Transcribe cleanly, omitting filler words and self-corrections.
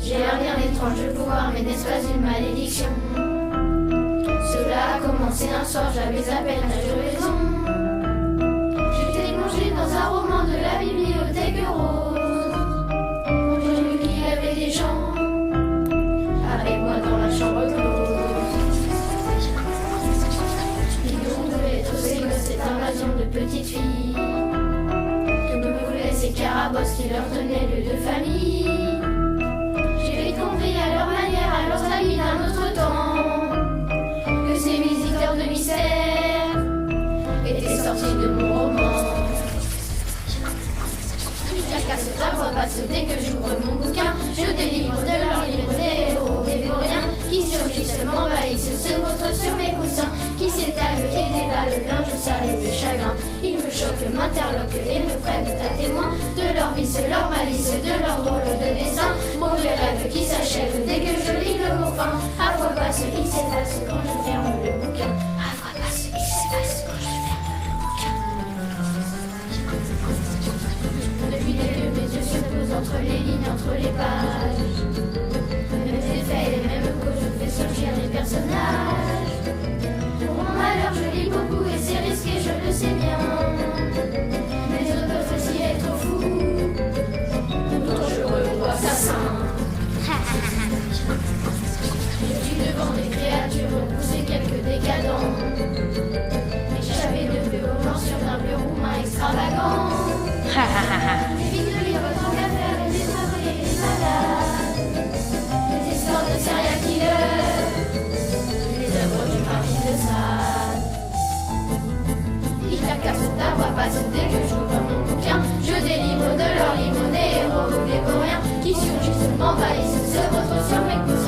J'ai un lien étrange de pouvoir, mais n'est-ce pas une malédiction? Cela a commencé un soir, j'avais à peine l'âge de raison. J'étais plongée dans un roman de la bibliothèque rose. J'ai vu qu'il y avait des gens avec moi dans la chambre close. Ils nous voulaient tous égaux, cette invasion de petites filles que me voulaient ces carabosses qui leur tenaient lieu de famille. J'ai vite compris à leur manière, à leurs amis d'un autre temps, que ces visiteurs de mystère étaient sortis de mon roman. Chacun se voix passe dès que j'ouvre mon bouquin. Je délivre de leur livre des héros, des vauriens qui surgissent, m'envahissent, se vautrent sur mes coussins, qui s'étalent et dévalent le linge sale et de chagrin. Ils me choquent, m'interloquent et me prennent à témoin de leur vice, leur malice, de leur drôle de dessin. Mauvais rêve qui s'achève dès que je lis le mot fin. À voix basse, il s'efface quand je ferme le bouquin. À voix basse, il s'efface quand je ferme le bouquin. Depuis que mes yeux se posent entre les lignes, entre les pages, les mêmes effets, les mêmes causes, je fais surgir les personnages. Pour mon malheur, je lis beaucoup et c'est risqué, je le sais bien. Les autres peuvent aussi être fous, d'autres heureux ou assassins. Je suis devant des créatures repoussées, quelques décadents, échappés de peu au blanc sur un vieux roumain extravagant. Les filles de lire tant qu'à faire, les dépravés et les malades, les histoires de serial killers, les œuvres du Marquis de Sade. Ils fracassent ta voix passe dès que j'ouvre mon bouquin. Je délivre de leurs livres des héros ou des vauriens qui surgissent, m'envahissent, se retrouvent sur mes coussins.